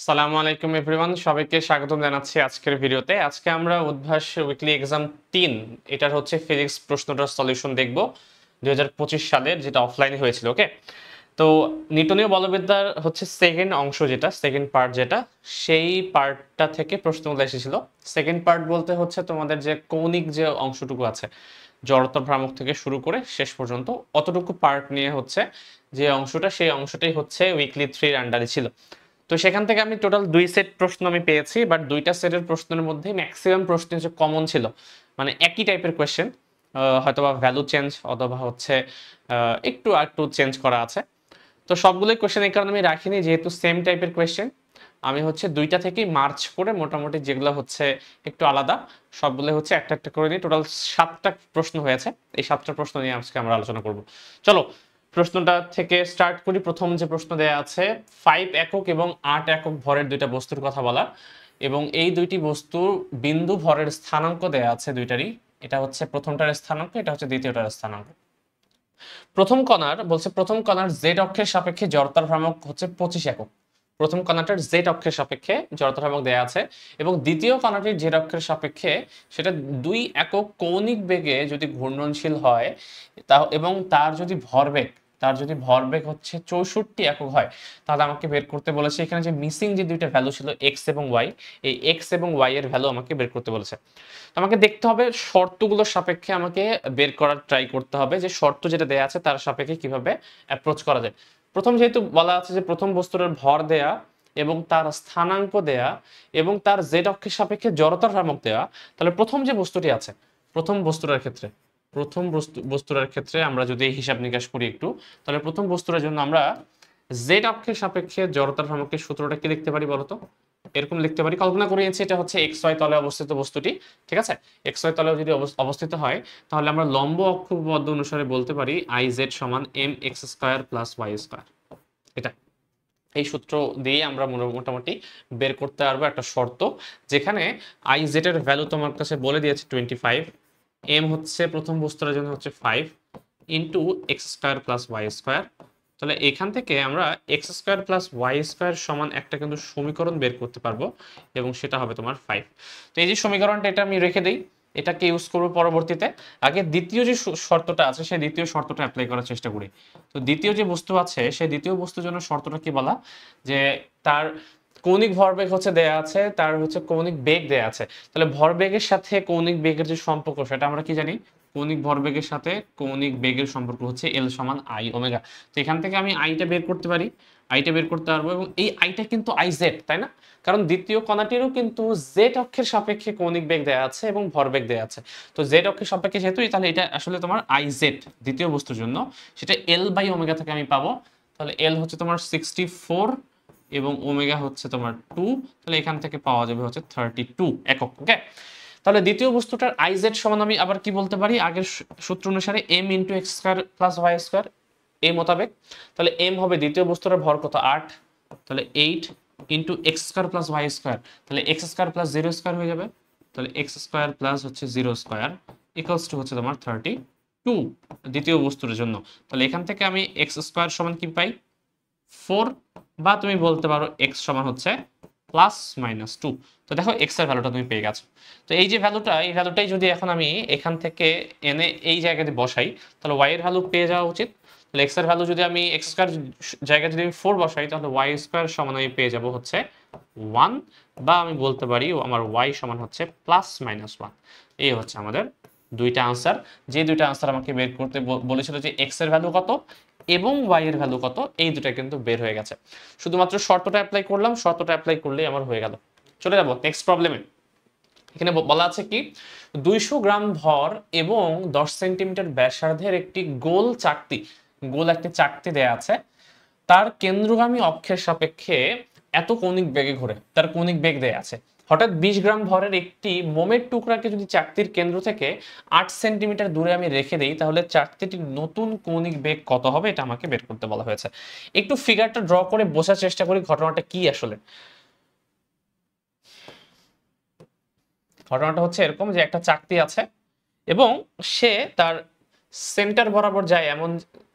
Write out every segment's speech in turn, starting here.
সালামু আলাইকুম এভরিওয়ান, সবাইকে স্বাগতম জানাচ্ছি আজকের ভিডিওতে। আজকে আমরা উদ্ভাস উইকলি এক্সাম 3 এটার হচ্ছে ফিজিক্স প্রশ্নটার সলিউশন দেখব 2025 সালের, যেটা অফলাইনে হয়েছিল। ওকে, তো নিউটনীয় বলবিদ্যার হচ্ছে সেকেন্ড অংশ, যেটা সেকেন্ড পার্ট, যেটা সেই পার্টটা থেকে প্রশ্নগুলো এসেছিল। সেকেন্ড পার্ট বলতে হচ্ছে তোমাদের যে কৌণিক যে অংশটুকু আছে, জড়তার ভ্রামক থেকে শুরু করে শেষ পর্যন্ত অতটুকু পার্ট নিয়ে হচ্ছে যে অংশটা, সেই অংশটাই হচ্ছে উইকলি 3 আন্ডারে ছিল। তো সেখান থেকে আমি টোটাল 2 সেট প্রশ্ন আমি পেয়েছি, বাট 2টা সেটের প্রশ্নের মধ্যে ম্যাক্সিমাম প্রশ্ন হচ্ছে কমন ছিল, মানে একই টাইপের কোয়েশ্চেন, হয়তোবা ভ্যালু চেঞ্জ অথবা হচ্ছে একটু একটু চেঞ্জ করা আছে। তো সবগুলোই কোয়েশ্চেন এই কারণে আমি রাখিনি, যেহেতু সেম টাইপের কোয়েশ্চেন আমি হচ্ছে 2টা থেকেই মার্চ করে মোটামুটি যেগুলো হচ্ছে একটু আলাদা, সবগুলো হচ্ছে একটা একটা করে নিয়ে টোটাল 7টা প্রশ্ন হয়েছে। এই 7টা প্রশ্ন নিয়ে আজকে আমরা আলোচনা করব। চলো প্রশ্নটা থেকে স্টার্ট করি। প্রথম যে প্রশ্ন দেয়া আছে, 5 একক এবং 8 একক ভরের দুইটা বস্তুর কথা বলা, এবং এই দুইটি বস্তুর বিন্দু ভরের স্থানাঙ্ক দেয়া আছে দুইটারই। এটা হচ্ছে প্রথমটার স্থানাঙ্ক, এটা হচ্ছে দ্বিতীয়টার স্থানাঙ্ক। প্রথম কণার জেড অক্ষের সাপেক্ষে জড়তার ভ্রামক হচ্ছে 25 একক। প্রথম কণাটার জেড অক্ষের সাপেক্ষে জড়তার ভ্রামক দেয়া আছে, এবং দ্বিতীয় কণাটির জেড অক্ষের সাপেক্ষে সেটা 2 একক কৌণিক বেগে যদি ঘূর্ণনশীল হয়, তা এবং তার যদি ভরবেগ হচ্ছে 64 একক হয়, তাহলে আমাকে বের করতে বলেছে এখানে যে মিসিং যে দুইটা ভ্যালু ছিল এক্স এবং ওয়াই, এই এক্স এবং ওয়াই এর ভ্যালু আমাকে বের করতে বলেছে। আমাকে দেখতে হবে শর্তগুলোর সাপেক্ষে, আমাকে বের করার ট্রাই করতে হবে যে শর্ত যেটা দেয়া আছে তার সাপেক্ষে কিভাবে অ্যাপ্রোচ করা যায়। প্রথম যেহেতু বলা আছে যে প্রথম বস্তুর ভর দেয়া এবং তার স্থানাঙ্ক দেয়া এবং তার জেড অক্ষের সাপেক্ষে জড়তার ভ্রামক দেয়া, তাহলে প্রথম যে বস্তুটি আছে, প্রথম বস্তুটার ক্ষেত্রে আমরা যদি হিসাব নিকাশ করি একটু, তাহলে প্রথম বস্তুটার জন্য আমরা জেড অক্ষের সাপেক্ষে জড়তার ভ্রামকের সূত্রটা কি লিখতে পারি বলতো? এরকম লিখতে পারি, কল্পনা করিয়েছি এটা হচ্ছে এক্স ওয়াই তলে অবস্থিত বস্তুটি। ঠিক আছে, এক্স ওয়াই তলে যদি অবস্থিত হয়, তাহলে আমরা লম্ব অক্ষ উপপাদ্য অনুসারে বলতে পারি আই জেড সমান m x square plus Y square. এটা এই সূত্র দিয়ে আমরা মোটামুটি বের করতে পারবো একটা শর্ত, যেখানে আই জেড এর ভ্যালু তোমার কাছে বলে দিয়েছে 25, এম হচ্ছে প্রথম বস্তুর জন্য হচ্ছে 5 into x square plus Y square. তাহলে এখান থেকে আমরা x square plus Y square সমান একটা কিন্তু সমীকরণ বের করতে পারবো, এবং সেটা হবে তোমার 5। তো এই যে সমীকরণটা, এটা আমি রেখে দিই, এটাকে ইউজ করবো পরবর্তীতে। আগে দ্বিতীয় যে শর্তটা আছে সেই দ্বিতীয় শর্তটা অ্যাপ্লাই করার চেষ্টা করি। তো দ্বিতীয় যে বস্তু আছে সেই দ্বিতীয় বস্তুর জন্য শর্তটা কি বলা, যে তার কৌণিক ভরবেগ হচ্ছে দেয়া আছে, তার হচ্ছে কৌণিক বেগ দেয়া আছে। তাহলে ভরবেগের সাথে কৌণিক বেগের যে সম্পর্ক সেটা আমরা কি জানি, কৌণিক ভরবেগের সাথে কৌণিক বেগের সম্পর্ক হচ্ছে এল সমান আই ওমেগা। তো এখান থেকে আমি আইটা বের করতে পারি, আইটা বের করতে পারবো, এবং এই আইটা কিন্তু আই জেড, তাই না? কারণ দ্বিতীয় কণাটিরও কিন্তু জেড অক্ষের সাপেক্ষে কৌণিক বেগ দেয়া আছে এবং ভরবেগ দেয়া আছে। তো জেড অক্ষের সাপেক্ষে যেহেতু, তাহলে এটা আসলে তোমার আই জেড দ্বিতীয় বস্তুর জন্য, সেটা এল বাই ওমেগা থেকে আমি পাবো। তাহলে এল হচ্ছে তোমার 64 এবং ওমেগা হচ্ছে তোমার 2, তাহলে এখান থেকে পাওয়া যাবে হচ্ছে 32 একক। ওকে, তাহলে দ্বিতীয় বস্তুটার আইজেড সমান আমি আবার কি বলতে পারি, আগের সূত্র অনুসারে m into x square plus Y square, এই মোতাবেক। তাহলে এম হবে দ্বিতীয় বস্তুটার ভর কত, 8, তাহলে 8 into x square plus Y square, তাহলে X square plus zero square হয়ে যাবে। তাহলে এক্স স্কোয়ার প্লাস হচ্ছে জিরো স্কোয়ার ইকুয়ালস টু হচ্ছে তোমার 32 দ্বিতীয় বস্তুর জন্য। তাহলে এখান থেকে আমি এক্স স্কোয়ার সমান কি পাই, 4, বা তুমি বলতে পারো এক্স সমান হচ্ছে প্লাস মাইনাস 2। তো দেখো এক্স এর ভ্যালুটা তুমি পেয়ে গেছো। তো এই যে ভ্যালুটা, এই ভ্যালুটাই যদি এখন আমি এখান থেকে এনে এই জায়গাতে বসাই, তাহলে ওয়াই এর ভ্যালু পেয়ে যাওয়া উচিত। তাহলে এক্স এর ভ্যালু যদি আমি এক্স স্কোয়ার জায়গায় যদি আমি 4 বসাই, তাহলে ওয়াই স্কোয়ার সমান আমি পেয়ে যাব হচ্ছে 1, বা আমি বলতে পারি আমার ওয়াই সমান হচ্ছে প্লাস মাইনাস 1। এই হচ্ছে আমাদের দুইটা আনসার। যে দুইটা আনসার আমাকে বের করতে বলেছিল যে এক্স এর ভ্যালু কত এবং ওয়াই এর ভ্যালু কত, এই দুটা কিন্তু বের হয়ে গেছে। শুধুমাত্র শর্তটা অ্যাপ্লাই করলাম, শর্তটা অ্যাপ্লাই করলেই আমার হয়ে গেল। চলে যাব নেক্সট প্রবলেমে। এখানে বলা আছে কি, 200 গ্রাম ভর এবং 10 সেন্টিমিটার ব্যাসার্ধের একটি গোল একটি চাকতি দেয়া আছে, তার কেন্দ্রগামী অক্ষের সাপেক্ষে এত কৌণিক বেগে ঘোরে, তার কৌণিক বেগ দেয়া আছে। হঠাৎ 20 গ্রাম ভরের একটি মোমের টুকরাকে যদি চাকতির কেন্দ্র থেকে 8 সেন্টিমিটার দূরে আমি রেখে দেই, তাহলে চাকতিটির নতুন কৌণিক বেগ কত হবে, এটা আমাকে বের করতে বলা হয়েছে। একটু ফিগারটা ড্র করে বোঝার চেষ্টা করি ঘটনাটা কি আসলে। ঘটনাটা হচ্ছে এরকম যে একটা চাকতি আছে, এবং সে তার সেন্টার বরাবর যায় এমন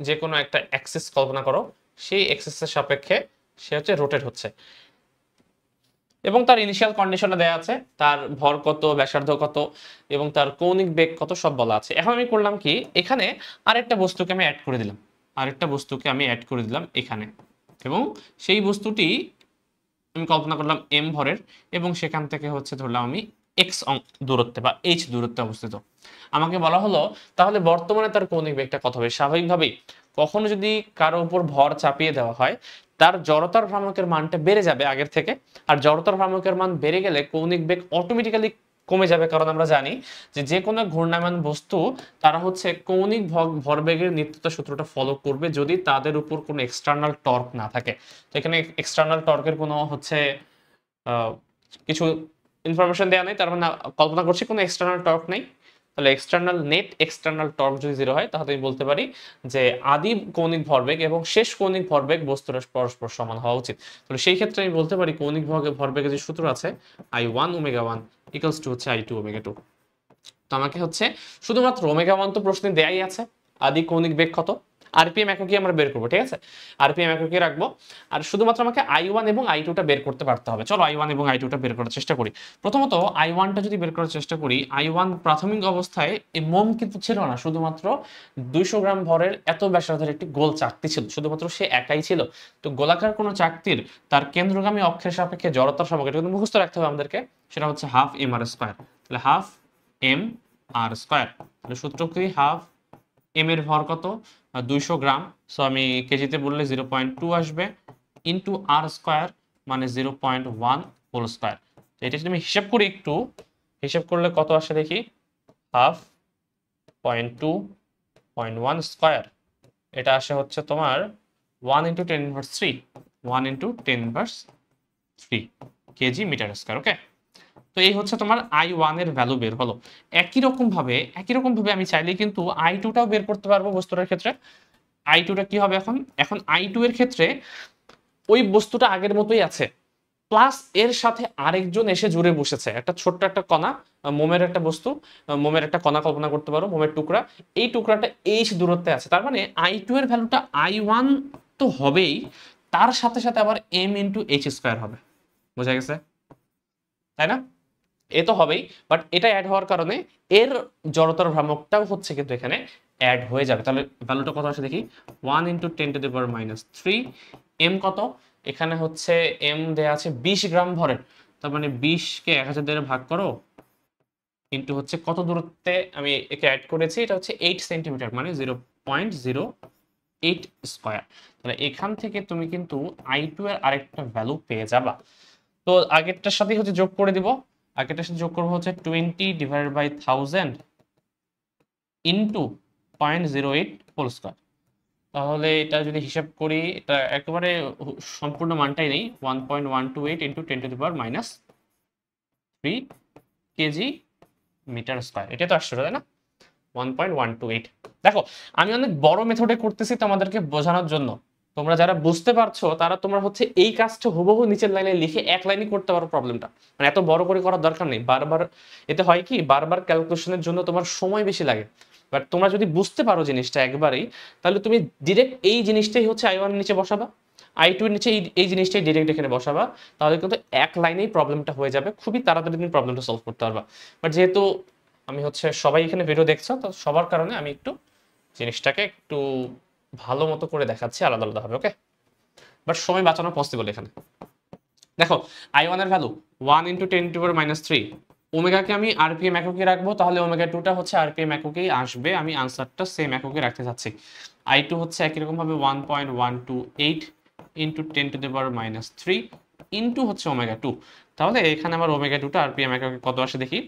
যে কোনো একটা অ্যাক্সিস কল্পনা করো, সেই অ্যাক্সিসের সাপেক্ষে সে হচ্ছে রোটেট হচ্ছে। এবং তার ইনিশিয়াল কন্ডিশনে দেয়া আছে, তার ভর কত, ব্যাসার্ধ কত এবং তার কৌণিক বেগ কত সব বলা আছে। এখন আমি করলাম কি, এখানে আরেকটা বস্তুকে আমি অ্যাড করে দিলাম, এখানে, এবং সেই বস্তুটি আমি কল্পনা করলাম m ভরের, এবং সেখান থেকে হচ্ছে ধরলাম আমি x দূরত্বে বা h দূরত্বে অবস্থিত। আমাকে বলা হলো তাহলে বর্তমানে তার কৌণিক বেগটা কত হবে। স্বাভাবিকভাবেই কখনো যদি কারো উপর ভর চাপিয়ে দেওয়া হয়, তার জড়তার ভ্রামকের মানটা বেড়ে যাবে আগের থেকে, আর জড়তার ভ্রামকের মান বেড়ে গেলে কৌণিক বেগ অটোমেটিক্যালি কমে যাবে, কারণ আমরা জানি যে কোনো ঘূর্ণায়মান বস্তু তারা হচ্ছে কৌণিক ভরবেগের নিত্যতা সূত্রটা ফলো করবে যদি তাদের উপর কোনো এক্সটার্নাল টর্ক না থাকে। তো এখানে এক্সটার্নাল টর্কের কোনো হচ্ছে কিছু ইনফরমেশন দেওয়া নেই, তার মানে কল্পনা করছি কোনো এক্সটার্নাল টর্ক নেই। তাহলে নেট এক্সটার্নাল টর্ক যদি 0 হয়, তাহলে আমি বলতে পারি যে আদি কৌণিক ভরবেগ এবং শেষ কৌণিক ভরবেগ বস্তুর পরস্পর সমান হওয়া উচিত। তাহলে সেই ক্ষেত্রে আমি বলতে পারি কৌণিক ভরবেগের যে সূত্র আছে I1 ω1 ইকুয়ালস টু হচ্ছে I2 ω2। তো আমাকে হচ্ছে শুধুমাত্র ω1 তো প্রশ্নে দেয়াই আছে, আদি কৌণিক বেগ কত, আরপিএম এককে আমরা বের করবো, ঠিক আছে, আরপিএম এককে রাখবো, আর শুধুমাত্র আমাকে I1 এবং I2 টা বের করতে পারতে হবে। চলো I1 এবং I2 টা বের করার চেষ্টা করি। প্রথমত I1 টা যদি বের করার চেষ্টা করি, I1 প্রাথমিক অবস্থায় এই মোম কিন্তু ছিল না, শুধুমাত্র 200 গ্রাম ভরের এত ব্যাসার্ধের একটি গোল চাকতি ছিল, শুধুমাত্র সে একাই ছিল। তো গোলাকার কোনো চাকতির তার কেন্দ্রগামী অক্ষের সাপেক্ষে জড়তার সহগ, এটা কিন্তু মুখস্থ রাখতে হবে আমাদেরকে, সেটা হচ্ছে হাফ এম আর স্কয়ার। তাহলে হাফ এম আর স্কয়ার, তাহলে সূত্র কি, হাফ এম এর ভর কত, 200 গ্রাম, সো আমি কেজিতে বললে 0.2 আসবে, ইন্টু আর স্কয়ার মানে 0.1 হোল স্কয়ার। তো এটা যদি আমি হিসাব করি, একটু হিসাব করলে কত আসে দেখি, হাফ 0.2.1 স্কয়ার, এটা আসে হচ্ছে তোমার 1 × 10⁻³ 1 × 10⁻³ কেজি মিটার স্কয়ার। ওকে, তো এই হচ্ছে তোমার I1 এর ভ্যালু বের হলো। একই রকম ভাবে আমি চাইলে কিন্তু I2 টাও বের করতে পারবো বস্তুটার ক্ষেত্রে। I2 টা কি হবে এখন I2 এর ক্ষেত্রে ওই বস্তুটা আগের মতোই আছে, প্লাস এর সাথে আরেকজন এসে জুড়ে বসেছে, একটা ছোট্ট একটা কণা, মোমের একটা বস্তু, মোমের একটা কণা কল্পনা করতে পারো, মোমের টুকরা, এই টুকরাটা h দূরত্বে আছে। তার মানে I2 এর ভ্যালুটা I1 তো হবেই, তার সাথে সাথে আবার m × h² হবে। বোঝা গেছে, তাই না? এ তো হবেই, বাট এটা অ্যাড হওয়ার কারণে এর জড়তার ভ্রামকটাও হচ্ছে কিন্তু এখানে অ্যাড হয়ে যাবে। তাহলে ভ্যালুটা কত আসে দেখি, 1 × 10⁻³ এম কত, এখানে হচ্ছে এম দেয়া আছে 20 গ্রাম ভরের, তার মানে 20 কে 1000 দ্বারা ভাগ করো, ইন্টু হচ্ছে কত দূরত্বে আমি একে অ্যাড করেছি, এটা হচ্ছে 8 সেন্টিমিটার, মানে 0.08 স্কয়ার। তাহলে এখান থেকে তুমি কিন্তু I2 এর আরেকটা ভ্যালু পেয়ে যাবা। তো আগেরটার সাথে হচ্ছে যোগ করে দিব, আগেরটার সাথে যোগ করবো হচ্ছে 20/1000 ইন্টু 0.08 হোল স্কয়ার। তাহলে এটা যদি হিসাব করি, এটা একেবারে সম্পূর্ণ মানটাই নেই, 1.128 ইন্টু 10⁻³ কেজি মিটার স্কয়ার, এটা তো আসছে তাই না, 1.128। দেখো আমি অনেক বড় মেথডে করতেছি তোমাদেরকে বোঝানোর জন্য, তোমরা যারা বুঝতে পারছো তারা তোমরা হচ্ছে এই কাজটা হুবহু নিচের লাইনে লিখে এক লাইনই করতে পারো প্রবলেমটা, মানে এত বড় করে করার দরকার নেই। বারবার এতে হয় কি, বারবার ক্যালকুলেশনের জন্য তোমার সময় বেশি লাগে, বাট তোমরা যদি বুঝতে পারো জিনিসটা একবারেই, তাহলে তুমি ডিরেক্ট এই জিনিসটাই হচ্ছে I1 এর নিচে বসাবা, I2 এর নিচে এই জিনিসটাই ডিরেক্ট এখানে বসাবা, তাহলে কিন্তু এক লাইনেই প্রবলেমটা হয়ে যাবে, খুবই তাড়াতাড়ি তুমি প্রবলেমটা সলভ করতে পারবা। বাট যেহেতু আমি হচ্ছে সবাই এখানে ভিডিও দেখছো, তো সবার কারণে আমি একটু জিনিসটাকে একটু ভালো মতো করে দেখাচ্ছি আলাদা আলাদা হবে, ওকে, বাট সময় বাঁচানো পসিবল এখানে। দেখো I1 এর ভ্যালু 1 × 10⁻³ ওমেগাকে আমি আরপিএম এককে রাখবো, তাহলে ω2 টা হচ্ছে আরপিএম এককেই আসবে, আমি আনসারটা সেম এককে রাখতে চাচ্ছি। I2 হচ্ছে একই রকম ভাবে 1.128 × 10⁻³ ইন্টু হচ্ছে ω2, তাহলে এখানে আমার ω2 টা আরপিএম এককে কত আসে দেখি।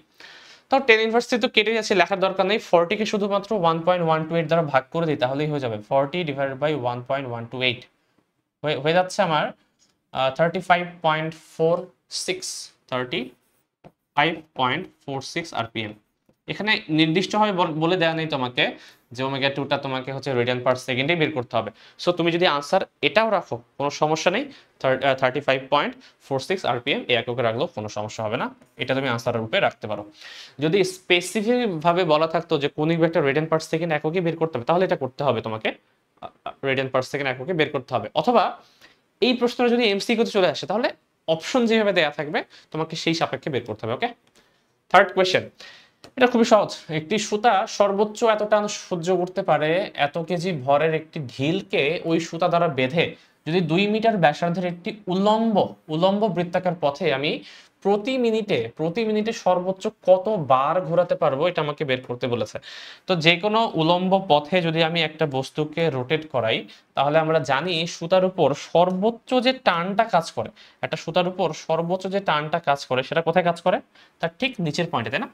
তাও 10⁻³ তো কেটে যাচ্ছে, লেখার দরকার নেই, 40 কে শুধুমাত্র 1.128 দ্বারা ভাগ করে দিই, তাহলেই হয়ে যাবে 40/1.128 হয়ে যাচ্ছে আমার 35.46 আরপিএম। এখানে নির্দিষ্টভাবে বলে দেওয়া নেই তোমাকে যে ω2 টা তোমাকে হচ্ছে রেডিয়ান পার সেকেন্ডে বের করতে হবে। সো তুমি যদি আনসার এটাও রাখো কোনো সমস্যা নেই, 35.46 আরপিএম এই এককে রাখলেও কোনো সমস্যা হবে না, এটা তুমি আনসারের রূপে রাখতে পারো। যদি স্পেসিফিক ভাবে বলা থাকতো যে কৌণিক বেগটা রেডিয়ান পার সেকেন্ড এককে বের করতে হবে, তাহলে এটা করতে হবে, তোমাকে রেডিয়ান পার সেকেন্ড এককে বের করতে হবে। অথবা এই প্রশ্নটা যদি এমসিকিউতে চলে আসে, তাহলে অপশন যেভাবে দেয়া থাকবে তোমাকে সেই সাপেক্ষে বের করতে হবে। ওকে, থার্ড কোয়েশ্চেন, এটা খুবই সহজ। একটি সুতা সর্বোচ্চ এত টান সহ্য করতে পারে, এত কেজি ভরের একটি ঢিলকে ওই সুতা দ্বারা বেঁধে যদি 2 মিটার ব্যাসার্ধের একটি উল্লম্ব উল্লম্ব বৃত্তাকার পথে আমি প্রতি মিনিটে সর্বোচ্চ কত বার ঘোরাতে পারবো, এটা আমাকে বের করতে বলেছে। তো যে কোনো উল্লম্ব পথে যদি আমি একটা বস্তুকে রোটেট করাই, তাহলে আমরা জানি সুতার উপর সর্বোচ্চ যে টানটা কাজ করে, একটা সুতার উপর সর্বোচ্চ যে টানটা কাজ করে সেটা কোথায় কাজ করে, তার ঠিক নিচের পয়েন্টে, তাই না?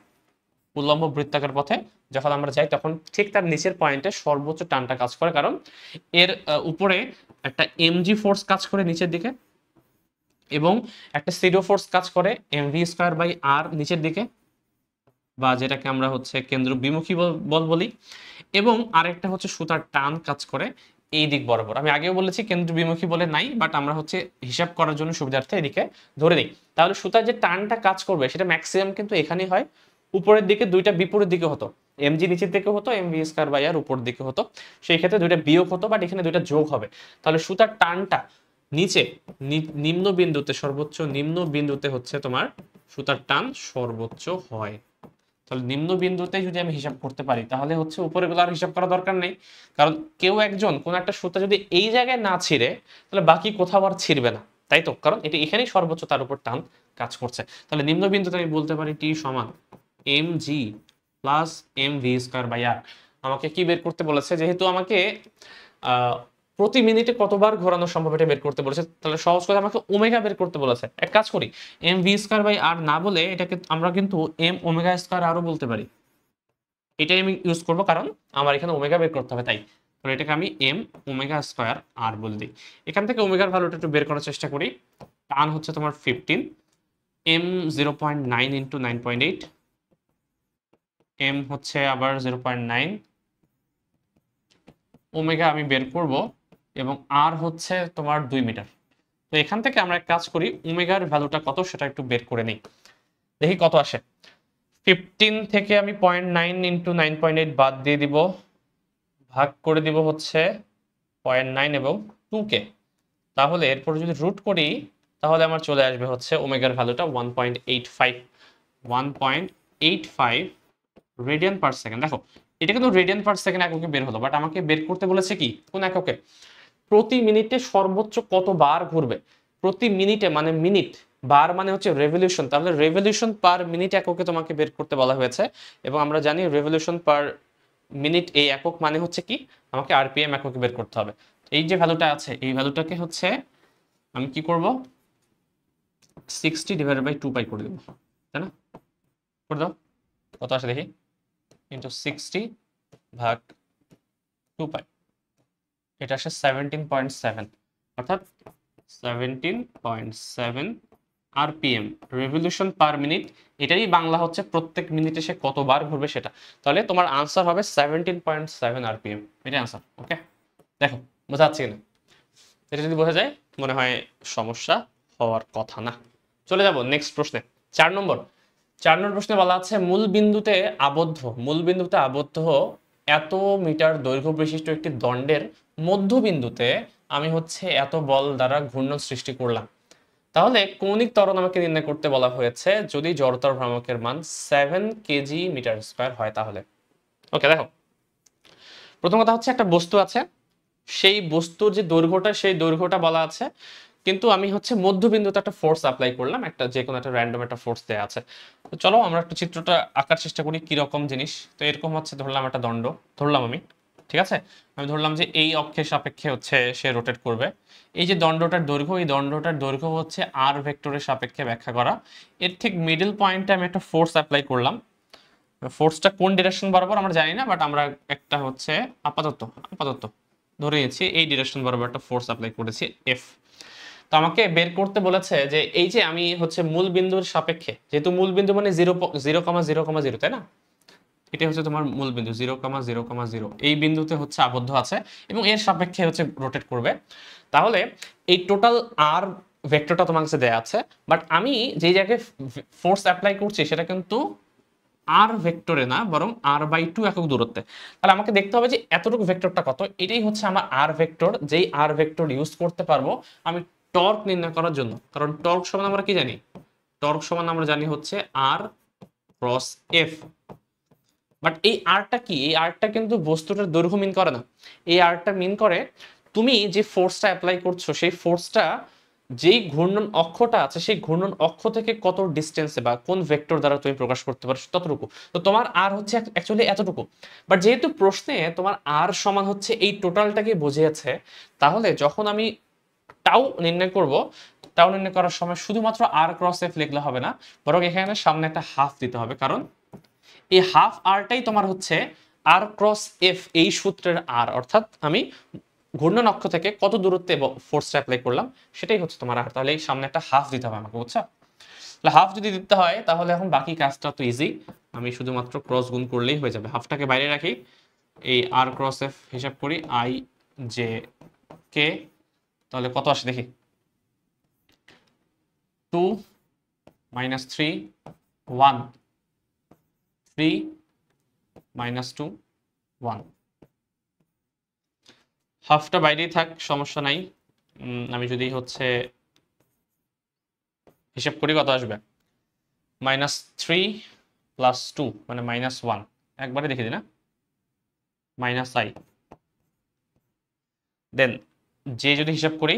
উল্লম্ব বৃত্তাকার পথে যখন আমরা যাই তখন ঠিক তার নিচের পয়েন্টে সর্বোচ্চ টানটা কাজ করে, কারণ এর উপরে একটা এমজি ফোর্স কাজ করে নিচের দিকে এবং একটা সিডো ফোর্স কাজ করে এমভি স্কয়ার বাই আর নিচের দিকে, বা যেটাকে আমরা হচ্ছে কেন্দ্র বিমুখী বল বলি, এবং আরেকটা হচ্ছে সুতার টান কাজ করে এই দিক বরাবর। আমি আগেও বলেছি কেন্দ্র বিমুখী বলে নাই, বাট আমরা হচ্ছে হিসাব করার জন্য সুবিধার্থে এদিকে ধরে দিই। তাহলে সুতার যে টানটা কাজ করবে সেটা ম্যাক্সিমাম কিন্তু এখানেই হয়। উপরের দিকে দুইটা বিপরীত দিকে হতো, এমজি নিচের দিকে হতো, এমভি স্কয়ার বাই আর উপর দিকে হতো, সেই ক্ষেত্রে দুইটা বিয়োগ হতো, বাট এখানে দুইটা যোগ হবে। তাহলে সুতার টানটা নিচে নিম্ন বিন্দুতে, সর্বোচ্চ নিম্ন বিন্দুতে হচ্ছে তোমার সুতার টান সর্বোচ্চ হয়। তাহলে নিম্ন বিন্দুতে যদি আমি হিসাব করতে পারি তাহলে হচ্ছে উপরে গুলো আর হিসাব করা দরকার নেই, কারণ কেউ একজন কোন একটা সুতা যদি এই জায়গায় না ছিঁড়ে তাহলে বাকি কোথাও আর ছিঁড়বে না, তাই তো? কারণ এটা এখানেই সর্বোচ্চ তার উপর টান কাজ করছে। তাহলে নিম্ন বিন্দুতে আমি বলতে পারি টি সমান M G plus M V square by R. আমাকে কি বের করতে বলেছে, যেহেতু আমাকে প্রতি মিনিটে কতবার ঘোরানো সম্ভব এটা বের করতে বলেছে, তাহলে সহজ করে আমাকে ওমেগা বের করতে বলেছে। এক কাজ করি, এম ভি স্কয়ার বাই আর না বলে এটাকে আমরা কিন্তু এম ওমেগা স্কয়ার আরও বলতে পারি। এটাই আমি ইউজ করব কারণ আমার এখানে ওমেগা বের করতে হবে, তাই তাহলে এটাকে আমি এম ওমেগা স্কয়ার আর বলে দিই। এখান থেকে ওমেগার ভ্যালুটা একটু বের করার চেষ্টা করি। টান হচ্ছে তোমার 15, এম 0.9 ইন্টু 9.8, এম হচ্ছে আবার 0.9, ওমেগা আমি বের করব এবং আর হচ্ছে তোমার 2 মিটার। তো এখান থেকে আমরা এক কাজ করি, ওমেগার ভ্যালুটা কত সেটা একটু বের করে নিই, দেখি কত আসে। 15 থেকে আমি 0.9 ইন্টু 9.8 বাদ দিয়ে দিব, ভাগ করে দিব হচ্ছে 0.9 এবং 2 কে। তাহলে এরপর যদি রুট করি তাহলে আমার চলে আসবে হচ্ছে ওমেগার ভ্যালুটা 1.85 রেডিয়ান পার সেকেন্ড। দেখো এটা কিন্তু রেডিয়ান পার সেকেন্ড এককে বের হলো, বাট আমাকে বের করতে বলেছে কি, কোন এককে? প্রতি মিনিটে সর্বোচ্চ কত বার ঘুরবে। প্রতি মিনিটে মানে মিনিট, বার মানে হচ্ছে রেভলিউশন, তাহলে রেভলিউশন পার মিনিট এককে তোমাকে বের করতে বলা হয়েছে। এবং আমরা জানি রেভলিউশন পার মিনিট এই একক মানে হচ্ছে কি, আমাকে আরপিএম এককে বের করতে হবে। এই যে ভ্যালুটা আছে এই ভ্যালুটাকে হচ্ছে আমি কি করব, 60 ডিভাইডেড বাই 2 পাই করে দেবো, তাই না? করে দাও, কত আসে দেখি, ইন্টু 60 ভাগ 2 পাই, এটা আসে 17.7, অর্থাৎ 17.7 আরপিএম, রেভলিউশন পার মিনিট। এটাই বাংলা হচ্ছে প্রত্যেক মিনিটে সে কতবার ঘুরবে সেটা। তাহলে তোমার আনসার হবে 17.7 আরপিএম, এটাই আনসার। ওকে, দেখো বোঝা যাচ্ছে কিনা? এটা যদি বোঝা যায় মনে হয় সমস্যা হওয়ার কথা না। চলে যাব নেক্সট প্রশ্নে, 4 নম্বর প্রশ্নে বলা আছে মূল বিন্দুতে আবদ্ধ এত মিটার দৈর্ঘ্য বিশিষ্ট একটি দণ্ডের মধ্যবিন্দুতে আমি হচ্ছে এত বল দ্বারা ঘূর্ণন সৃষ্টি করলাম। তাহলে কৌণিক ত্বরণ আমাকে নির্ণয় করতে বলা হয়েছে যদি জড়তার ভ্রামকের মান 7 কেজি মিটার স্কয়ার হয়। তাহলে ওকে, দেখো প্রথম কথা হচ্ছে একটা বস্তু আছে, সেই বস্তুর যে দৈর্ঘ্যটা সেই দৈর্ঘ্যটা বলা আছে, কিন্তু আমি হচ্ছে মধ্যবিন্দুতে একটা ফোর্স অ্যাপ্লাই করলাম, একটা যে কোনো একটা র্যান্ডম একটা ফোর্স দেওয়া আছে। তো চলো আমরা একটা চিত্রটা আঁকার চেষ্টা করি কি রকম জিনিস। তো এরকম হচ্ছে ধরলাম একটা দণ্ড, ধরলাম আমি, ঠিক আছে? আমি ধরলাম যে এই অক্ষের সাপেক্ষে হচ্ছে সে রোটেট করবে। এই যে দণ্ডটার দৈর্ঘ্য, এই দণ্ডটার দৈর্ঘ্য হচ্ছে আর ভেক্টরের সাপেক্ষে ব্যাখ্যা করা। এর ঠিক মিডল পয়েন্টে আমি একটা ফোর্স অ্যাপ্লাই করলাম। ফোর্সটা কোন ডিরেকশন বরাবর আমরা জানি না, বাট আমরা একটা হচ্ছে আপাতত ধরে নিয়েছি এই ডিরেকশন বরাবর একটা ফোর্স অ্যাপ্লাই করেছি এফ। তো আমাকে বের করতে বলেছে যে এই যে আমি হচ্ছে মূল বিন্দুর সাপেক্ষে, যেহেতু মূল বিন্দু মানে 0,0,0,0, তাই না? এটা হচ্ছে তোমার মূল বিন্দু 0,0,0, এই বিন্দুতে হচ্ছে আবদ্ধ আছে এবং এর সাপেক্ষে হচ্ছে রোটেট করবে। তাহলে এই টোটাল আর ভেক্টরটা তোমার কাছে দেয়া আছে, বাট আমি যে জায়গায় ফোর্স অ্যাপ্লাই করছি সেটা কিন্তু আর ভেক্টরে না, বরং r/2 একক দূরত্বে। তাহলে আমাকে দেখতে হবে যে এতটুকু ভেক্টরটা কত, এটাই হচ্ছে আমার আর ভেক্টর, যেই আর ভেক্টর ইউজ করতে পারবো আমি টর্ক নির্ণয় করার জন্য, কারণ টর্ক সমান আমরা কি জানি, টর্ক সমান আমরা জানি হচ্ছে আর ক্রস এফ। বাট এই আরটা কি, এই আরটা কিন্তু বস্তুটার দৈর্ঘ্য মিন করে না, এই আরটা মিন করে তুমি যে ফোর্সটা অ্যাপ্লাই করছো সেই ফোর্সটা যেই ঘূর্ণন অক্ষটা আছে সেই ঘূর্ণন অক্ষ থেকে কত ডিস্টেন্সে বা কোন ভেক্টর দ্বারা তুমি প্রকাশ করতে পারো ততটুকু। তো তোমার আর হচ্ছে অ্যাকচুয়ালি এতটুকু, বাট যেহেতু প্রশ্নে তোমার আর সমান হচ্ছে এই টোটালটাকে বোঝিয়েছে, তাহলে যখন আমি টাউ নির্ণয় করব, টাউ নির্ণয় করার সময় শুধুমাত্র আর ক্রস এফ লিখলে হবে না, বরং এখানে সামনে একটা হাফ দিতে হবে, কারণ এই হাফ আরটাই তোমার হচ্ছে আর ক্রস এফ এই সূত্রের আর, অর্থাৎ আমি ঘূর্ণন অক্ষ থেকে কত দূরত্বে ফোর্সটা অ্যাপ্লাই করলাম সেটাই হচ্ছে তোমার আর। তাহলে এই সামনে একটা হাফ দিতে হবে আমাকে, বুঝছো? তাহলে হাফ যদি দিতে হয় তাহলে এখন বাকি কাজটা তো ইজি, আমি শুধুমাত্র ক্রস গুণ করলেই হয়ে যাবে। হাফটাকে বাইরে রাখি, এই আর ক্রস এফ হিসাব করি আই জে কে, তাহলে কত আসে দেখি, 2 - 3 1 3 - 2 1। হাফটা বাইরেই থাক, সমস্যা নাই। আমি যদি হচ্ছে হিসাব করি কত আসবে, -3 + 2 মানে -1, একবারে দেখে দিই না, -i, দেন যে যদি হিসাব করি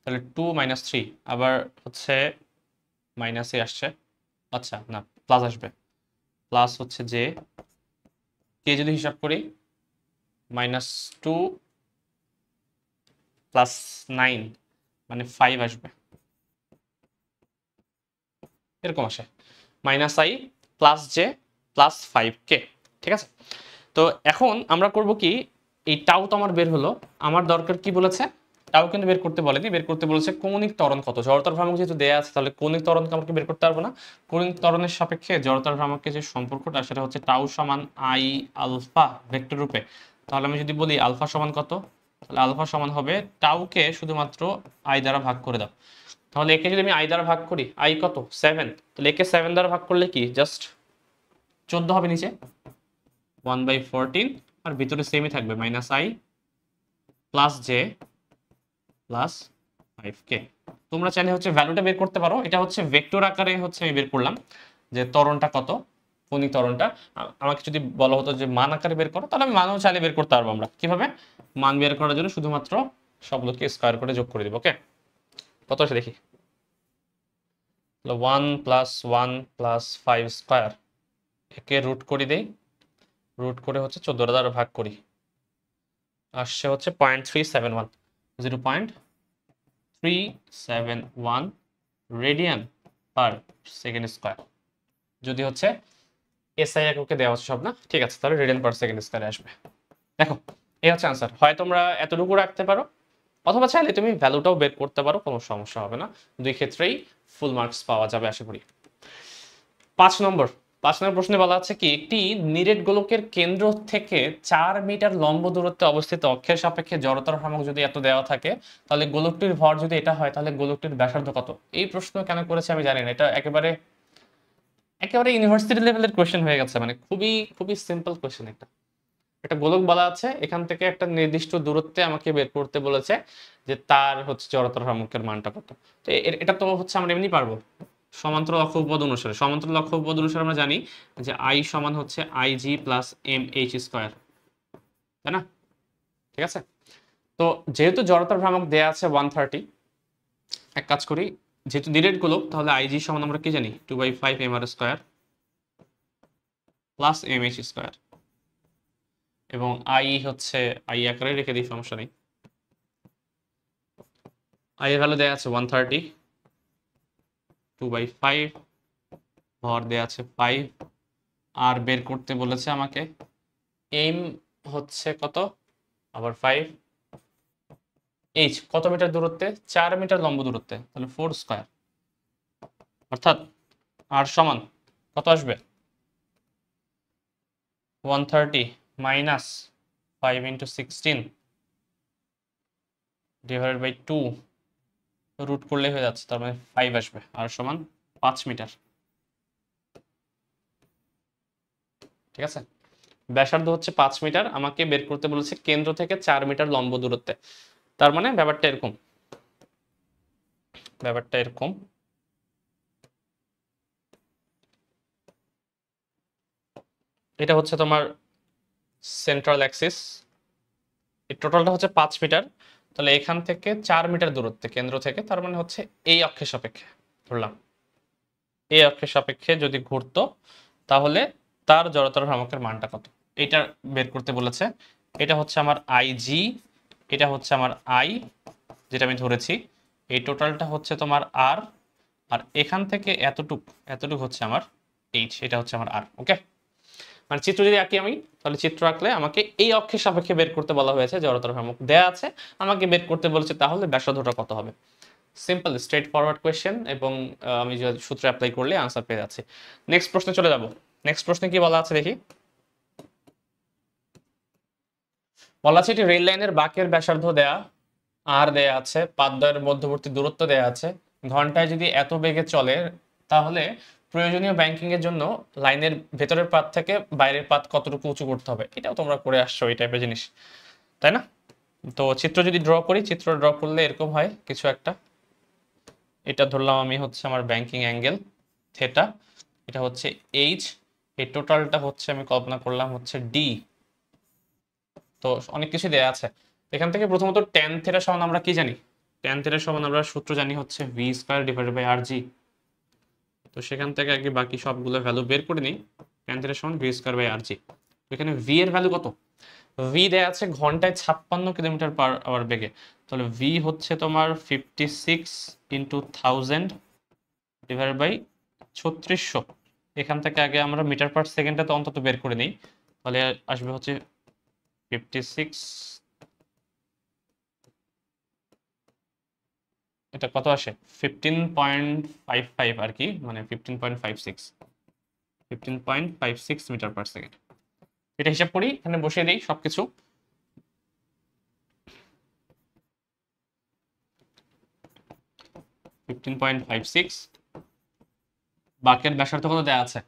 তাহলে 2 - 3 আবার হচ্ছে মাইনাসে আসছে, আচ্ছা না প্লাস আসবে, প্লাস হচ্ছে যে কে যদি হিসাব করি -2 + 9 মানে 5 আসবে, এরকম আসে, -i + j + 5k। ঠিক আছে, তো এখন আমরা করব কি, এই টাউ তো আমার বের হলো, আমার দরকার কি বলেছে, টাউ কিন্তু বের করতে বলেনি, বের করতে বলেছে কৌণিক ত্বরণ কত। জড়তার ভ্রামক যেহেতু দেয়া আছে তাহলে কৌণিক ত্বরণকে আমাকে বের করতে পারবো না, কৌণিক ত্বরণের সাপেক্ষে জড়তার ভ্রামকের যে সম্পর্কটা সেটা হচ্ছে টাউ সমান আই আলফা ভেক্টর রূপে। তাহলে আমি যদি বলি আলফা সমান কত, তাহলে আলফা সমান হবে টাউকে শুধুমাত্র আই দ্বারা ভাগ করে দাও। তাহলে একে যদি আমি আই দ্বারা ভাগ করি, আই কত 7, তাহলে একে 7 দ্বারা ভাগ করলে কি জাস্ট 14 হবে, নিচে 1/14, আর ভিতরে সেমই থাকবে -i + j + 5k। তোমরা চাইলে হচ্ছে ভ্যালুটা বের করতে পারো, এটা হচ্ছে ভেক্টর আকারে হচ্ছে আমি বের করলাম যে ত্বরণটা কত, কৌণিক ত্বরণটা। আমাকে যদি বলা হতো যে মান আকারে বের করো, তাহলে আমি মানও চাইলে বের করতে পারবো। আমরা কিভাবে মান বের করার জন্য শুধুমাত্র সবগুলোকে স্কয়ার করে যোগ করে দিব। ওকে, কত আসে দেখি, 1 + 1 + 5 স্কয়ার, একে রুট করে দেই, রুট করে হচ্ছে 14 দ্বারা ভাগ করি, আসছে হচ্ছে 0.371, 0.371 রেডিয়ান পার সেকেন্ড স্কয়ার। যদি হচ্ছে এসআই এককে দেওয়া হচ্ছে সব না, ঠিক আছে, তাহলে রেডিয়ান পার সেকেন্ড স্কয়ারে আসবে। দেখো এই হচ্ছে আনসার, হয় তোমরা এতটুকু রাখতে পারো অথবা চাইলে তুমি ভ্যালুটাও বের করতে পারো, কোনো সমস্যা হবে না, দুই ক্ষেত্রেই ফুল মার্কস পাওয়া যাবে আশা করি। 5 নম্বর প্রশ্নে বলা আছে কি, একটি নিরেট গোলকের কেন্দ্র থেকে 4 মিটার লম্ব দূরত্বে অবস্থিত অক্ষের সাপেক্ষে জড়তার ভ্রামক যদি এত দেওয়া থাকে, তাহলে গোলকটির ভর যদি এটা হয় তাহলে গোলকটির ব্যাসার্ধ কত। এই প্রশ্ন কেন করেছে আমি জানি না, এটা একেবারে একেবারে ইউনিভার্সিটি লেভেলের কোয়েশ্চেন হয়ে গেছে, মানে খুবই খুবই সিম্পল কোয়েশ্চেন। একটা গোলক বলা আছে, এখান থেকে একটা নির্দিষ্ট দূরত্বে আমাকে বের করতে বলেছে যে তার হচ্ছে জড়তার ভ্রামকের মানটা কত। তো এটা তো হচ্ছে আমরা এমনি পারবো সমান্তরাল অক্ষ উপপাদ্য অনুসারে। সমান্তরাল অক্ষ উপপাদ্য অনুসারে আমরা জানি যে আই সমান হচ্ছে IG + MH স্কয়ার, তাই না? ঠিক আছে, তো যেহেতু জড়তার ভ্রামক দেয়া আছে 130, এক কাজ করি, যেহেতু নিরেট গোলক তাহলে IG সমান আমরা কি জানি 2/5 mr square plus MH square, এবং আই হচ্ছে আই আকারে রেখে দিই, সমস্যা নেই। আই এর ভ্যালু দেয়া আছে 130, 2/5, ভর দেয়া আছে 5, আর বের করতে বলেছে আমাকে এম হচ্ছে কত, আবার 5, এইচ কত মিটার দূরত্বে, 4 মিটার লম্ব দূরত্বে, তাহলে 4 স্কয়ার, অর্থাৎ আর সমান কত আসবে 130 মাইনাস 5 × 16 ডিভাইডেড বাই 2, রুট করলে হয়ে যাচ্ছে, তার মানে 5 আসবে, আর সমান 5 মিটার। ঠিক আছে, ব্যাসার্ধ হচ্ছে 5 মিটার, আমাকে বের করতে বলেছে কেন্দ্র থেকে 4 মিটার লম্ব দূরত্বে। তার মানে ব্যাপারটা এরকম, ব্যাপারটা এরকম। এটা হচ্ছে তোমার সেন্ট্রাল অ্যাক্সিস, এই টোটালটা হচ্ছে 5 মিটার। তাহলে এখান থেকে 4 মিটার দূরত্বে কেন্দ্র থেকে, তার মানে হচ্ছে এই অক্ষের সাপেক্ষে ধরলাম, এই অক্ষের সাপেক্ষে যদি ঘুরতো তাহলে তার জড়তার ভ্রামকের মানটা কত, এটা বের করতে বলেছে। এটা হচ্ছে আমার আইজি, এটা হচ্ছে আমার আই যেটা আমি ধরেছি, এই টোটালটা হচ্ছে তোমার আর, আর এখান থেকে এতটুক এতটুক হচ্ছে আমার এইচ, এটা হচ্ছে আমার আর। ওকে, মানে চিত্র যদি আঁকি আমি, তাহলে চিত্র আঁকলে আমাকে এই অক্ষের সাপেক্ষে বের করতে বলা হয়েছে, জড়তার ভ্রামক দেয়া আছে, আমাকে বের করতে বলেছে, তাহলে ব্যাসার্ধটা কত হবে। সিম্পল স্ট্রেট ফরওয়ার্ড কোয়েশ্চেন, এবং আমি যে সূত্র অ্যাপ্লাই করলে আনসার পেয়ে যাচ্ছি। নেক্সট প্রশ্নে চলে যাব। নেক্সট প্রশ্নে কি বলা আছে দেখি। বলা আছে এটি রেল লাইনের বাঁকের ব্যাসার্ধ দেয়া, আর দেয়া আছে, পাতদ্বয়ের মধ্যবর্তী দূরত্ব দেয়া আছে, ঘন্টায় যদি এত বেগে চলে তাহলে প্রয়োজনীয় ব্যাংকিং এর জন্য লাইনের ভেতরের পাত থেকে বাইরের পাত কতটুকু উঁচু করতে হবে। এটাও তোমরা করে আসছো এই টাইপের জিনিস, তাই না? তো চিত্র যদি ড্র করি, চিত্র ড্র করলে এরকম হয় কিছু একটা। এটা ধরলাম আমি হচ্ছে আমার ব্যাংকিং অ্যাঙ্গেল থেটা, এটা হচ্ছে এইচ, এই টোটালটা হচ্ছে আমি কল্পনা করলাম হচ্ছে ডি। তো অনেক কিছু দেয়া আছে এখান থেকে। প্রথমত ট্যান থিটা সমান আমরা কি জানি, ট্যান থিটা সমান আমরা সূত্র জানি হচ্ছে ভি স্কয়ার ডিভাইডেড বাই আর জি। তো সেখান থেকে আগে বাকি সবগুলো ভ্যালু বের করে নিই। ট্যান থিটা সমান ভি স্কয়ার বাই আর জি। এখানে ভি এর ভ্যালু কত, ভি দেয়া আছে ঘন্টায় 56 কিলোমিটার পার আওয়ার বেগে, তাহলে ভি হচ্ছে তোমার 56 ইন্টু 1000 ডিভাইডেড বাই 3600। এখান থেকে আগে আমরা মিটার পার সেকেন্ডটা তো অন্তত বের করে নিই, তাহলে আসবে হচ্ছে 56, এটা কত আসে 15.55 আর কি, মানে 15.56 মিটার পার সেকেন্ড। এটা হিসাব করি, এখানে বসিয়ে দিই সবকিছু। বাকের ব্যাসার্ধ কত দেওয়া আছে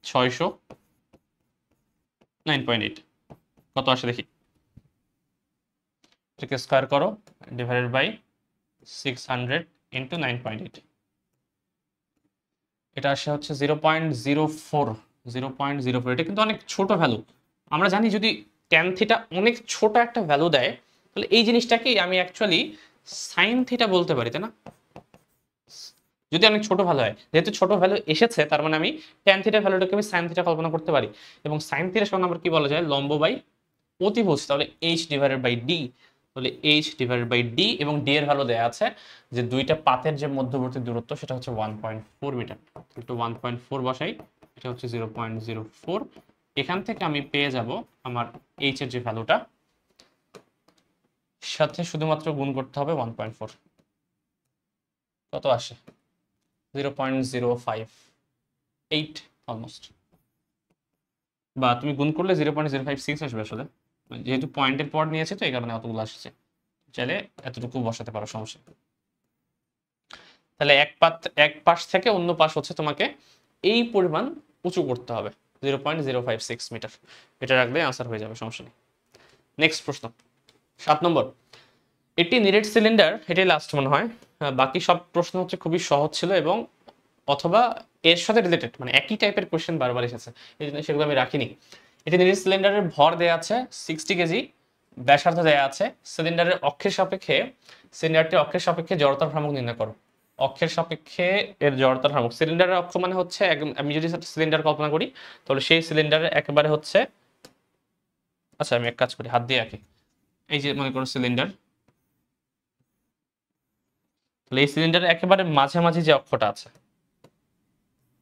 600, 9.8, কত আসে দেখি, এটাকে স্কয়ার করো ডিভাইডেড বাই 600 ইন্টু 9.8, এটা আসে হচ্ছে 0.04, 0.04। এটা কিন্তু অনেক ছোট ভ্যালু। আমরা জানি যদি ট্যান থিটা অনেক ছোট একটা ভ্যালু দেয়, তাহলে এই জিনিসটাকেই আমি অ্যাকচুয়ালি সাইন থিটা বলতে পারি, তাই না? যদি অনেক ছোট ভ্যালু হয়, যেহেতু ছোট ভ্যালু এসেছে, তার মানে আমি ট্যান থিটার ভ্যালুটাকে আমি সাইন থিটা কল্পনা করতে পারি। এবং সাইন থিটা সমান আবার কি বলা যায়, লম্ব বাই অতিভুজ, তাহলে এইচ ডিভাইডেড বাই ডি। তাহলে এইচ ডিভাইডেড বাই ডি, এবং ডি এর ভ্যালু দেওয়া আছে যে দুইটা পাতের যে মধ্যবর্তী দূরত্ব সেটা হচ্ছে 1.4 মিটার। একটু 1.4 বসাই, এটা হচ্ছে 0.04। এখান থেকে আমি পেয়ে যাব আমার এইচ এর যে ভ্যালুটা, সাথে শুধুমাত্র গুণ করতে হবে 1.4, কত আসে 0.058 অলমোস্ট, বা তুমি গুণ করলে 0.056 আসবে আসলে, যেহেতু পয়েন্টের পর নিয়েছে তো এই কারণে অতগুলো আসছে। চাইলে এতটুকু বসাতে পারো, সমস্যা। তাহলে এক পাশ থেকে অন্য পাশ হচ্ছে তোমাকে এই পরিমাণ উঁচু করতে হবে, 0.056 মিটার। এটা রাখলে আনসার হয়ে যাবে, সমস্যা নেই। নেক্সট প্রশ্ন 7 নম্বর। এটি নিরেট সিলিন্ডার, এটাই লাস্ট মনে হয়। বাকি সব প্রশ্ন হচ্ছে খুবই সহজ ছিল, এবং অথবা এর সাথে রিলেটেড, মানে একই টাইপের কোশ্চেন বারবার এসেছে, এই জন্য সেগুলো আমি রাখিনি। এটি নিরেট সিলিন্ডারের ভর দেয়া আছে 60 কেজি, ব্যাসার্ধ দেয়া আছে, সিলিন্ডারের অক্ষের সাপেক্ষে, সিলিন্ডারটির অক্ষের সাপেক্ষে জড়তার ভ্রামক নির্ণয় করো। অক্ষের সাপেক্ষে এর জড়তার ভ্রামক, সিলিন্ডারের অক্ষ মানে হচ্ছে আমি যদি সিলিন্ডার কল্পনা করি, তাহলে সেই সিলিন্ডারের একেবারে হচ্ছে, আচ্ছা আমি এক কাজ করি, হাত দিয়ে আঁকি। এই যে মনে করো সিলিন্ডার, তাহলে এই সিলিন্ডারের একেবারে মাঝামাঝি যে অক্ষটা আছে,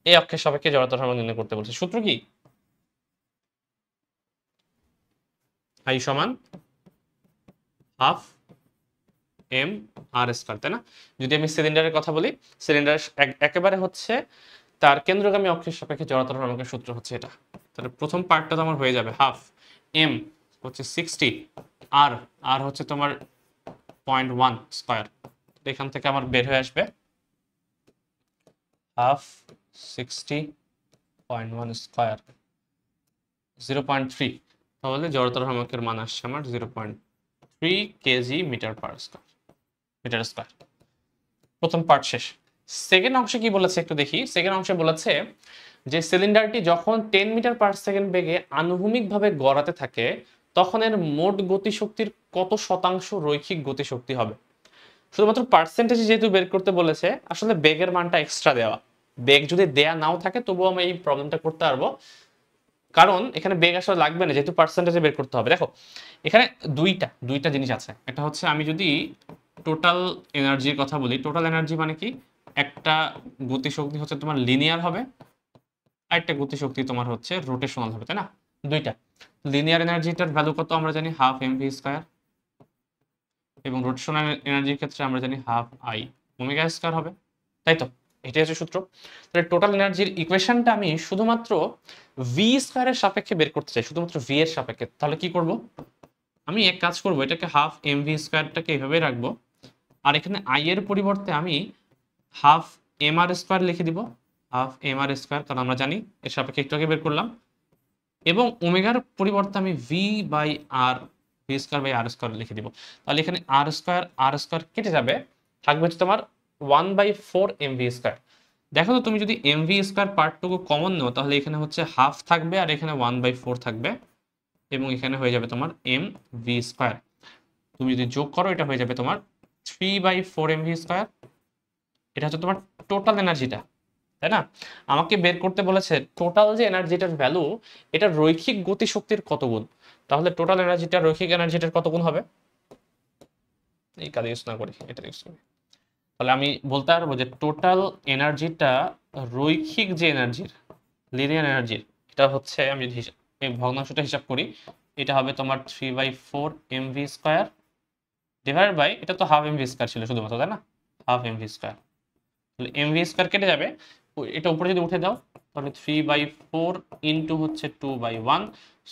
এই অক্ষের সাপেক্ষে জড়তার ভ্রামক নির্ণয় করতে বলছে। সূত্র কি, আই সমান হাফ এম আর স্কয়ার, তাই না? যদি আমি সিলিন্ডারের কথা বলি, সিলিন্ডার একেবারে হচ্ছে তার কেন্দ্রগামী অক্ষের সাপেক্ষে জড়তার ভ্রামকের সূত্র হচ্ছে এটা। তাহলে প্রথম পার্টটা তো আমার হয়ে যাবে হাফ, এম হচ্ছে 60, আর আর হচ্ছে তোমার 0.1 স্কয়ার। এখান থেকে আমার বের হয়ে আসবে হাফ 60.1 স্কয়ার 0.3। তাহলে জড়তার ভ্রামকের মান আসছে আমার 0.3 kg metre per square, metre square. প্রথম পার্ট শেষ। সেকেন্ড অংশে কি বলেছে একটু দেখি। সেকেন্ড অংশে বলেছে যে সিলিন্ডারটি যখন 10 মিটার পার সেকেন্ড বেগে আনুভূমিকভাবে গড়াতে থাকে তখন এর মোট গতিশক্তির কত শতাংশ রৈখিক গতিশক্তি হবে। শুধুমাত্র পার্সেন্টেজ যেহেতু বের করতে বলেছে, আসলে বেগের মানটা এক্সট্রা দেওয়া। বেগ যদি দেয়া নাও থাকে তবুও আমি এই প্রবলেমটা করতে পারবো, কারণ এখানে বেগ আসলে লাগবে না, যেহেতু পার্সেন্টেজে বের করতে হবে। দেখো এখানে দুইটা জিনিস আছে। একটা হচ্ছে আমি যদি টোটাল এনার্জির কথা বলি, টোটাল এনার্জি মানে কি, একটা গতিশক্তি হচ্ছে তোমার লিনিয়ার হবে, আর একটা গতিশক্তি তোমার হচ্ছে রোটেশনাল হবে, তাই না? দুইটা। লিনিয়ার এনার্জিটার ভ্যালু কত আমরা জানি, হাফ এমভি স্কয়ার, এবং রোটেশনাল এনার্জির ক্ষেত্রে আমরা জানি হাফ আই ওমেগা স্কয়ার হবে, তাই তো? এটাই হচ্ছে সূত্র। তাহলে টোটাল এনার্জির ইকুয়েশনটা আমি শুধুমাত্র ভি স্কয়ারের সাপেক্ষে বের করতে চাই, শুধুমাত্র ভি এর সাপেক্ষে। তাহলে কি করব, আমি এক কাজ করব, এটাকে হাফ এমভি স্কয়ারটাকে এইভাবে রাখবো, আর এখানে আই এর পরিবর্তে আমি হাফ এম আর স্কয়ার লিখে দিব, হাফ এম আর স্কয়ার, কারণ আমরা জানি এর সাপেক্ষে একটু আগে বের করলাম। এবং ওমেগার পরিবর্তে আমি v by r, v square by r square লিখে দিব। তাহলে এখানে আর স্কয়ার কেটে যাবে, থাকবে হচ্ছে তোমার 1/4 এমভি স্কয়ার। দেখো তো, তুমি যদি এমভি স্কয়ার পার্টটুকু কমন নাও তাহলে এখানে হচ্ছে হাফ থাকবে আর এখানে 1/4 থাকবে, এবং এখানে হয়ে যাবে তোমার এম ভি স্কয়ার। তুমি যদি যোগ করো এটা হয়ে যাবে তোমার 3/4 এমভি স্কয়ার। এটা হচ্ছে তোমার টোটাল এনার্জিটা, তাই না? আমাকে বের করতে বলেছে টোটাল যে এনার্জিটার ভ্যালু, এটা রৈখিক গতিশক্তির কত গুণ। তাহলে টোটাল এনার্জিটা রৈখিক এনার্জিটার কত গুণ হবে, এই কাজ ইউজ না করি, এটা ইউজ করি। তাহলে আমি বলতে পারবো যে টোটাল এনার্জিটা রৈখিক যে এনার্জির, লিনিয়ার এনার্জির, এটা হচ্ছে আমি যদি এই ভগ্নাংশটা হিসাব করি, এটা হবে তোমার 3/4 এমভি স্কয়ার ডিভাইড বাই, এটা তো হাফ এমভি স্কয়ার ছিল শুধুমাত্র, তাই না? Half MV square. তাহলে এমভি স্কয়ার কেটে যাবে, এটা উপরে যদি উঠে দাও তাহলে 3/4 ইন্টু হচ্ছে 2/1,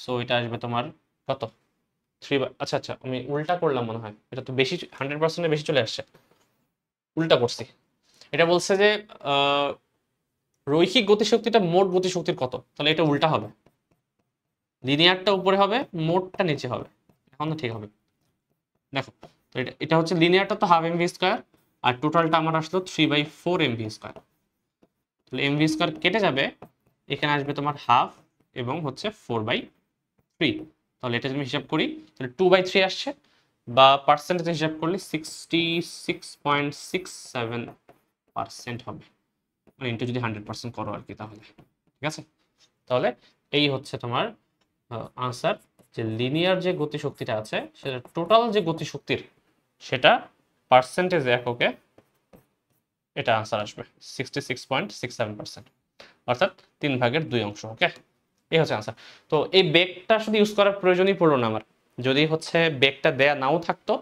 সো এটা আসবে তোমার কত, 3, আচ্ছা আচ্ছা আমি উল্টা করলাম মনে হয়, এটা তো বেশি 100% বেশি চলে আসছে, উল্টা করছি। এটা বলছে যে রৈখিক গতিশক্তিটা মোট গতিশক্তির কত, তাহলে এটা উল্টা হবে, লিনিয়ারটা উপরে হবে, মোটটা নিচে হবে। এখন তো ঠিক হবে। দেখো তো এটা হচ্ছে লিনিয়ারটা তো হাফ এমভি স্কয়ার, আর টোটালটা আমার আসলো 3/4 এমভি স্কয়ার। তাহলে এমভি স্কয়ার কেটে যাবে, এখানে আসবে তোমার হাফ এবং হচ্ছে 4/3। তাহলে এটা যদি হিসাব করি তাহলে 2/3 আসছে, বা পার্সেন্টেজ হিসাব করলে 66.67% হবে, মানে ইন্টু যদি 100% করো আর কি, তাহলে ঠিক আছে। তাহলে এই হচ্ছে তোমার আনসার, যে লিনিয়ার যে গতিশক্তিটা আছে সেটা টোটাল যে গতিশক্তির, সেটা পার্সেন্টেজ এককে এটা আনসার আসবে 66.67%, অর্থাৎ 3/2 অংশ। ওকে, এই হচ্ছে আনসার। তো এই বেগটা শুধু ইউজ করার প্রয়োজনই পড়লো না আমার, যদি হচ্ছে বেগটা দেয়া নাও থাকতো,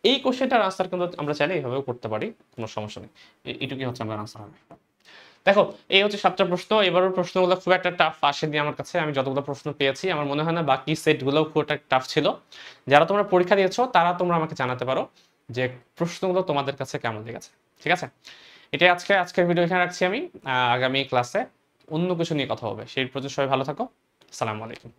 এই কোশ্চেনটার আনসার কিন্তু আমরা চাইলে এইভাবেও করতে পারি, কোনো সমস্যা নেই। এইটুকুই হচ্ছে আমার আনসার হবে। দেখো এই হচ্ছে 7টা প্রশ্ন। এবারের প্রশ্নগুলো খুব একটা টাফ আসেনি আমার কাছে, আমি যতগুলো প্রশ্ন পেয়েছি আমার মনে হয় না বাকি সেটগুলোও খুব একটা টাফ ছিল। যারা তোমরা পরীক্ষা দিয়েছো তারা তোমরা আমাকে জানাতে পারো যে প্রশ্নগুলো তোমাদের কাছে কেমন লেগেছে, ঠিক আছে? এটাই আজকের ভিডিও এখানে রাখছি আমি। আগামী ক্লাসে অন্য কিছু নিয়ে কথা হবে, সেই প্রতি সবাই ভালো থাকো। আসসালামু আলাইকুম।